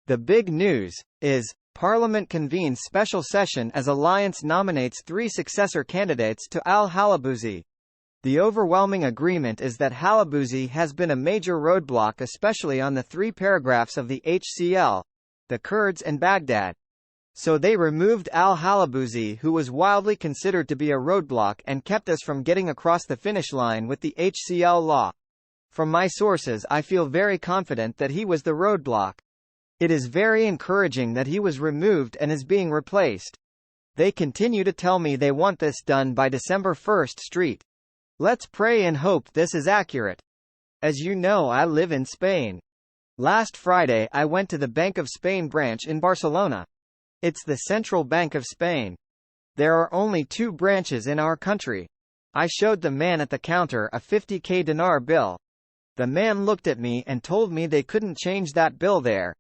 The big news is, Parliament convenes special session as Alliance nominates 3 successor candidates to al-Halabouzi. The overwhelming agreement is that Halabouzi has been a major roadblock, especially on the 3 paragraphs of the HCL, the Kurds and Baghdad. So they removed al-Halabouzi, who was wildly considered to be a roadblock and kept us from getting across the finish line with the HCL law. From my sources, I feel very confident that he was the roadblock. It is very encouraging that he was removed and is being replaced. They continue to tell me they want this done by December 1st Street. Let's pray and hope this is accurate. As you know, I live in Spain. Last Friday I went to the Bank of Spain branch in Barcelona. It's the Central Bank of Spain. There are only 2 branches in our country. I showed the man at the counter a 50k dinar bill. The man looked at me and told me they couldn't change that bill there.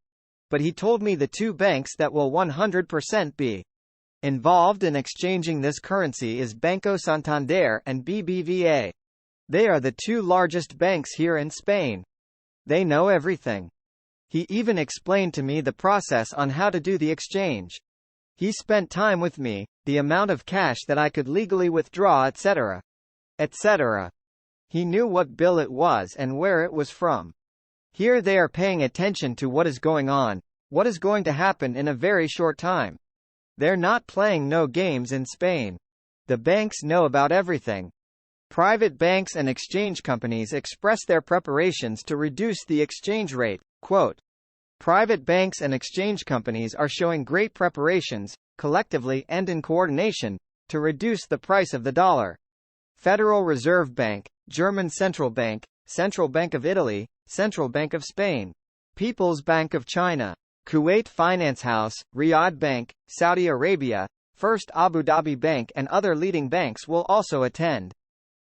But he told me the 2 banks that will 100% be involved in exchanging this currency is Banco Santander and BBVA. They are the 2 largest banks here in Spain. They know everything. He even explained to me the process on how to do the exchange. He spent time with me, the amount of cash that I could legally withdraw, etc. etc. He knew what bill it was and where it was from. Here they are paying attention to what is going on, what is going to happen in a very short time. They're not playing no games in Spain. The banks know about everything. Private banks and exchange companies express their preparations to reduce the exchange rate. Quote, "Private banks and exchange companies are showing great preparations, collectively and in coordination, to reduce the price of the dollar. Federal Reserve Bank, German Central Bank, Central Bank of Italy, Central Bank of Spain, People's Bank of China, Kuwait Finance House, Riyadh Bank, Saudi Arabia, First Abu Dhabi Bank and other leading banks will also attend.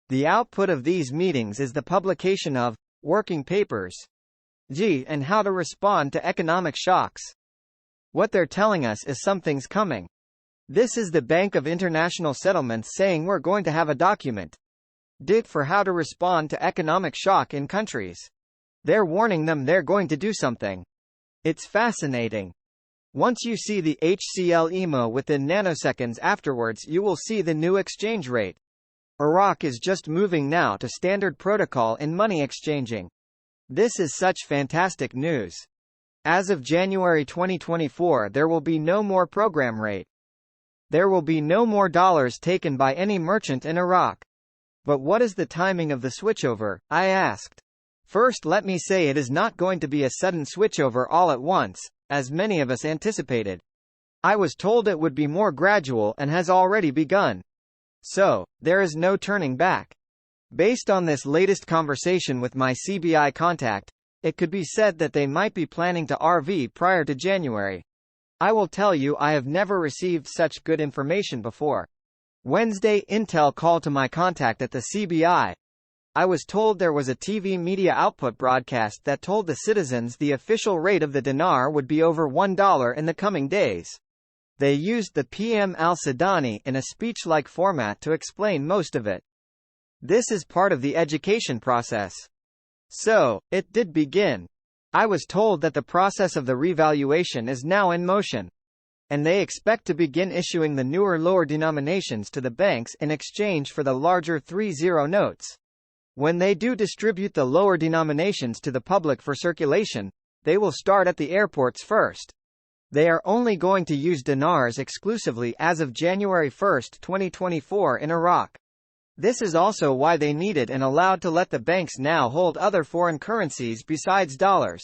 The output of these meetings is the publication of working papers and how to respond to economic shocks. What they're telling us is something's coming. This is the Bank of International Settlements saying we're going to have a document for how to respond to economic shock in countries. They're warning them they're going to do something. It's fascinating. Once you see the HCL emo within nanoseconds afterwards, you will see the new exchange rate. Iraq is just moving now to standard protocol in money exchanging. This is such fantastic news. As of January 2024, there will be no more program rate. There will be no more dollars taken by any merchant in Iraq. But what is the timing of the switchover? I asked. First, let me say it is not going to be a sudden switchover all at once, as many of us anticipated. I was told it would be more gradual and has already begun. So, there is no turning back. Based on this latest conversation with my CBI contact, it could be said that they might be planning to RV prior to January. I will tell you, I have never received such good information before. Wednesday, Intel called to my contact at the CBI. I was told there was a TV media output broadcast that told the citizens the official rate of the dinar would be over $1 in the coming days. They used the PM al-Sudani in a speech-like format to explain most of it. This is part of the education process. So, it did begin. I was told that the process of the revaluation is now in motion. And they expect to begin issuing the newer lower denominations to the banks in exchange for the larger 3-0 notes. When they do distribute the lower denominations to the public for circulation, they will start at the airports first. They are only going to use dinars exclusively as of January 1, 2024 in Iraq. This is also why they needed and allowed to let the banks now hold other foreign currencies besides dollars.